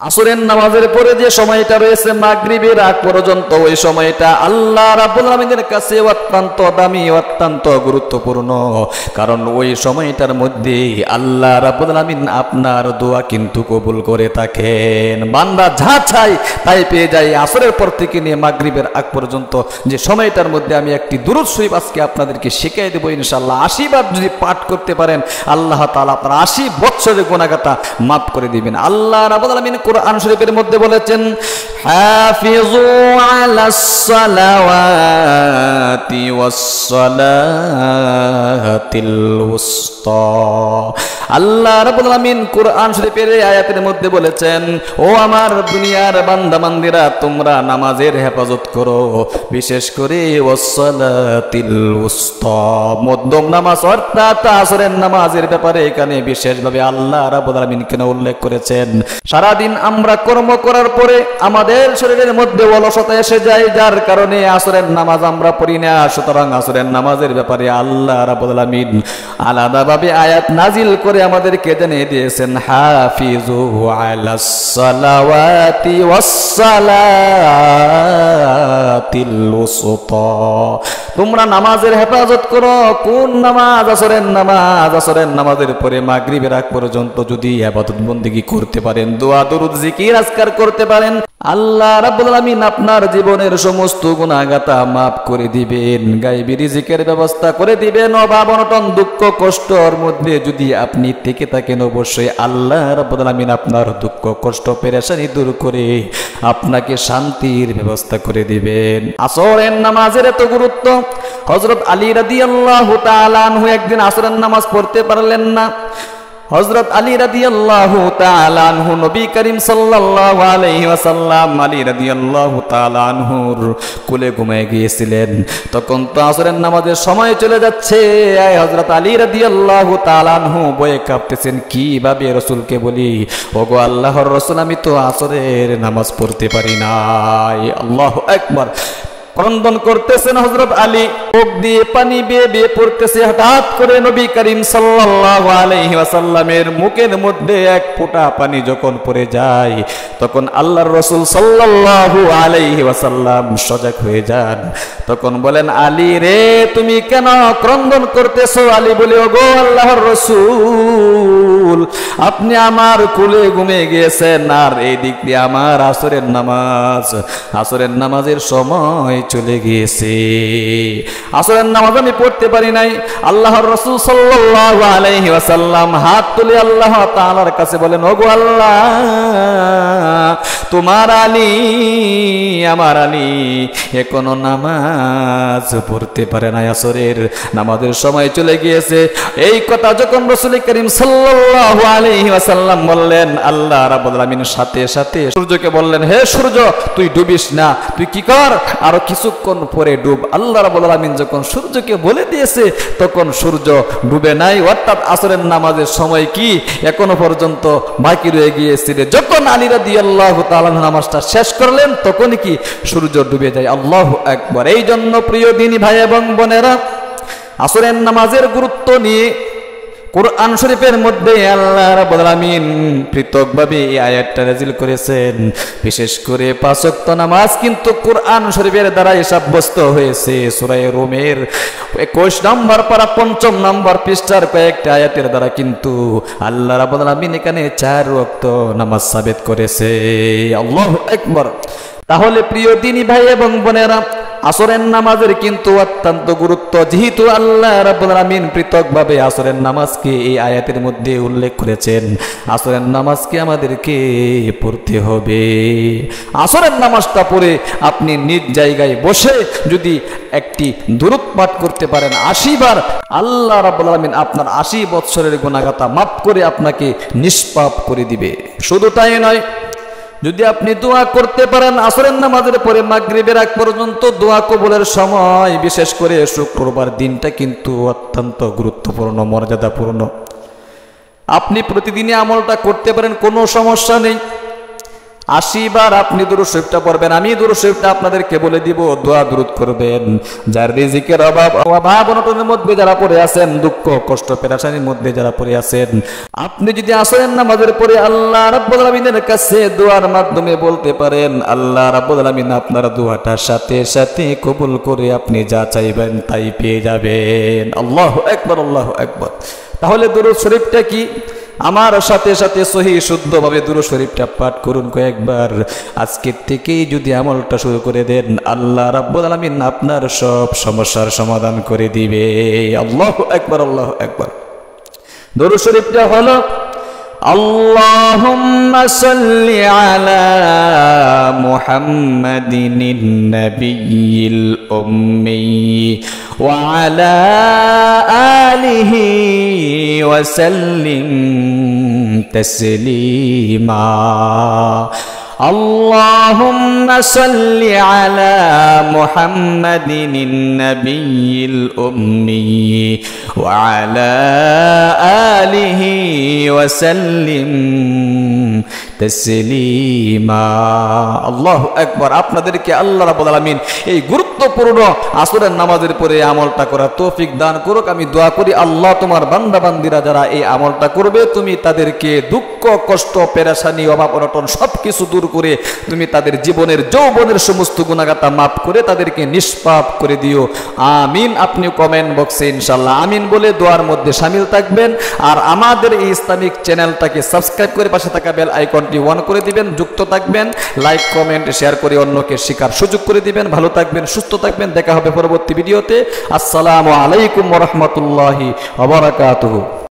আসরের নামাজের পরে যে সময়টা রয়েছে মাগরিবের আগ পর্যন্ত, ওই সময়টা আল্লাহ রাব্বুল আলামিনের কাছে অত্যন্ত দামি, অত্যন্ত গুরুত্বপূর্ণ। কারণ ওই সময়টার মধ্যে আল্লাহ রাব্বুল আলামিন আপনার দোয়া কিন্তু কবুল করে থাকেন। বান্দা যা চাই তাই পেয়ে যায়। আসরের পর থেকে নিয়ে মাগরিবের আগ পর্যন্ত যে সময়টার মধ্যে আমি একটি দুরূদ শরীফ আজকে আপনাদেরকে শিখিয়ে দেবো ইনশাআল্লাহ। 80 বার যদি পাঠ করতে পারেন আল্লাহ তাআলা আপনার 80 বছরের গুনাহগাতা মাফ করে দিবেন। আল্লাহ রাব্বুল আলামিন কুরআন শরীফের মধ্যে বলেছেন, হাফিজু আলাস সালাওয়াতি ওয়াস সালাতিল উসতা। আল্লাহ রাব্বুল আলামিন কুরআন শরীফের এই আয়াতের মধ্যে বলেছেন, ও আমার দুনিয়ার বান্দা বান্দিরা, তোমরা নামাজের হেফাজত করো, বিশেষ করে ওয়াস সালাতিল উসতা, মধ্যম নামাজ অর্থাৎ আসরের নামাজের ব্যাপারে এখানে বিশেষভাবে আল্লাহ রাব্বুল আলামিন কেন উল্লেখ করেছেন। সারাদিন আমরা কর্ম করার পরে আমাদের শরীরের মধ্যে অলসতা এসে যায়, যার কারণে আসরের নামাজ আমরা পড়ি না। সুতরাং আসরের নামাজের ব্যাপারে আল্লাহ রাব্বুল আলামিন আলাদাভাবে আয়াত নাজিল করে আমাদেরকে জানিয়ে দিয়েছেন, হাফিজু আলাস সালাওয়াতি ওয়াস সালাতিল উসতা, তোমরা নামাজের হেফাজত করো। কোন নামাজ? আসরের নামাজ। আসরের নামাজের পরে মাগরিবের আগ পর্যন্ত যদি ইবাদত বন্দেগী করতে পারেন, দোয়া দরুদ জিকির আজকার করতে পারেন, আল্লাহ রাব্বুল আলামিন আপনার জীবনের সমস্ত গুনাহগাতা মাফ করে দিবেন, গায়বী রিজিকের ব্যবস্থা করে দিবেন। অভাব অনটন দুঃখ কষ্টর মধ্যে যদি আপনি থেকে থাকেন, অবশ্যই আল্লাহ রাব্বুল আলামিন আপনার দুঃখ কষ্ট পেরেশানি দূর করে আপনাকে শান্তির ব্যবস্থা করে দিবেন। আসরের নামাজের এত গুরুত্ব, হযরত আলী রাদিয়াল্লাহু তাআলা আনহু একদিন আসরের নামাজ পড়তে পারলেন না। হযরত আলী রাদিয়াল্লাহু তাআলা আনহু নবী করিম সাল্লাল্লাহু আলাইহি ওয়াসাল্লাম আলী রাদিয়াল্লাহু তাআলা আনহুর কোলে ঘুমিয়ে গিয়েছিলেন। তখন তো আসরের নামাজের সময় চলে যাচ্ছে। হযরত আলী রাদিয়াল্লাহু তাআলা আনহু ভয়ে কাঁপতেছেন, কিভাবে রাসূলকে বলি, ওগো আল্লাহর রাসূল, আমি তো আসরের নামাজ পড়তে পারি নাই। আল্লাহু আকবার। ক্রন্দন করতেছেন হযরত আলী, চোখ দিয়ে পানি বেয়ে বেয়ে পড়তেছে। হঠাৎ করে নবী করিম সাল্লাল্লাহু আলাইহি ওয়াসাল্লামের মুখের মধ্যে এক ফোঁটা পানি যখন পড়ে যায়, তখন আল্লাহর রাসূল সাল্লাল্লাহু আলাইহি ওয়াসাল্লাম সজাগ হয়ে যান। তখন বলেন, আলী রে, তুমি কেন ক্রন্দন করতেছো? আলী বলে, ওগো আল্লাহর রাসূল, আপনি আমার কোলে ঘুমিয়ে গিয়েছেন, আর এই দিক দিয়ে আমার আসরের নামাজের সময় চলে গিয়েছে। আসরের নামাজ আমি পড়তে পারি নাই। আল্লাহর রাসূল সাল্লাল্লাহু আলাইহি ওয়াসাল্লাম হাত তুলে আল্লাহ তাআলার কাছে বলেন, ওগো আল্লাহ, তোমার আলী, আমার আলী এখনো নামাজ পড়তে পারে না, আসরের নামাজের সময় চলে গিয়েছে। এই কথা যখন রাসূল করিম সাল্লাল্লাহু আলাইহি ওয়াসাল্লাম বললেন, আল্লাহ রাব্বুল আলামিন সাথে সাথে সূর্যকে বললেন, হে সূর্য, তুই ডুবিস না, তুই কি কর, আরো কিছুক্ষণ পরে ডুব। আল্লাহ রাব্বুল আলামিন যখন সূর্যকে বলে দিয়েছে, তখন সূর্য ডুবে নাই, অর্থাৎ আসরের নামাজের সময় কি এখনো পর্যন্ত বাকি রয়ে গিয়েছিল। যখন আলী রাদিয়াল্লাহু তাআলা নামাজটা শেষ করলেন, তখন কি সূর্য ডুবে যায়। আল্লাহু আকবার। এই জন্য প্রিয় দিনী ভাই এবং বোনেরা, আসরের নামাজের গুরুত্ব নিয়ে কুরআন শরীফের মধ্যে আল্লাহ রাব্বুল আলামিন পৃথকভাবে এই আয়াতটা নাযিল করেছেন। বিশেষ করে 5 ওয়াক্ত নামাজ কিন্তু কুরআন শরীফের দ্বারাই সাব্যস্ত হয়েছে। সূরা রুমের 21 নম্বর পারা 5 নম্বর পৃষ্ঠার কয়েকটা আয়াতের দ্বারা কিন্তু আল্লাহ রাব্বুল আলামিন এখানে 4 ওয়াক্ত নামাজ সাবিত করেছে। আল্লাহু আকবার। তাহলে প্রিয় দিনী ভাই এবং বোনেরা, আসরের নামাজের কিন্তু অত্যন্ত গুরুত্ব। যেহেতু আল্লাহ রাব্বুল আলামিন পৃথকভাবে আসরের নামাজকে এই আয়াতের মধ্যে উল্লেখ করেছেন, আসরের নামাজকে আমাদেরকে পড়তে হবে। আসরের নামাজটা পড়ে আপনি নিজ জায়গায় বসে যদি একটি দুরূদ পাঠ করতে পারেন 80 বার, আল্লাহ রাব্বুল আলামিন আপনার 80 বছরের গুনাহগাতা মাফ করে আপনাকে নিষ্পাপ করে দিবে। শুধু তাই নয়, যদি আপনি দোয়া করতে পারেন আসরের নামাজের পরে মাগরিবের আগ পর্যন্ত, দোয়া কবুলের সময়, বিশেষ করে শুক্রবার দিনটা কিন্তু অত্যন্ত গুরুত্বপূর্ণ, মর্যাদাপূর্ণ। আপনি প্রতিদিনই আমলটা করতে পারেন, কোনো সমস্যা নেই। 80 বার আপনি দুরূদ শরীফটা পড়বেন, আমি দুরূদ শরীফটা আপনাদেরকে বলে দিব, দোয়া দুরূদ করবেন। যার রিজিকের অভাব অনটনের মধ্যে যারা পড়ে আছেন, দুঃখ কষ্ট পেরেশানির মধ্যে যারা পড়ে আছেন, আপনি যদি আসরের নামাজের পরে আল্লাহ রাব্বুল আলামিনের কাছে দোয়ার মাধ্যমে বলতে পারেন, আল্লাহ রাব্বুল আলামিন আপনার দোয়াটা সাথে সাথে কবুল করে আপনি যা চাইবেন তাই পেয়ে যাবেন। আল্লাহু আকবার, আল্লাহু আকবার। তাহলে দুরূদ শরীফটা কি? আমার সাথে সাথে সহি শুদ্ধভাবে দুরূদ শরীফটা পাঠ করুন কয়েকবার। আজকের থেকেই যদি আমলটা শুরু করে দেন, আল্লাহ রাব্বুল আলামিন আপনার সব সমস্যার সমাধান করে দিবে। আল্লাহু আকবার, আল্লাহু আকবার। দুরূদ শরীফটা হলো আল্লাহুম্মা সাল্লি আলা মুহাম্মাদিন নাবিয়্যিল উম্মি ওয়া আলা আলিহি ওয়া সাল্লিম তাসলিমা। اللهم صل على محمد النبي الأمي وعلى آله وسلم তাসলিমা। আল্লাহু আকবার। আপনাদেরকে আল্লাহ রাব্বুল আলামিন এই গুরুত্বপূর্ণ আসরের নামাজের পরে আমলটা করার তৌফিক দান করুক। আমি দোয়া করি আল্লাহ তোমার বান্দা বান্দিরা যারা এই আমলটা করবে, তুমি তাদেরকে দুঃখ কষ্ট পেরেশানি অভাব অনটন সবকিছু দূর করে তুমি তাদের জীবনের যৌবনের সমস্ত গুনাহগাতা মাফ করে তাদেরকে নিষ্পাপ করে দিও। আমিন। আপনি কমেন্ট বক্সে ইনশাআল্লাহ আমিন বলে দোয়ার মধ্যে শামিল থাকবেন। আর আমাদের এই ইসলামিক চ্যানেলটাকে সাবস্ক্রাইব করে পাশে থাকা বেল আইকনটি অন করে দিবেন, যুক্ত থাকবেন, লাইক কমেন্ট শেয়ার করে অন্যকে শেখার সুযোগ করে দিবেন। ভালো থাকবেন, সুস্থ থাকবেন। দেখা হবে পরবর্তী ভিডিওতে। আসসালামু আলাইকুম ওয়া রাহমাতুল্লাহি ওয়া বারাকাতুহু।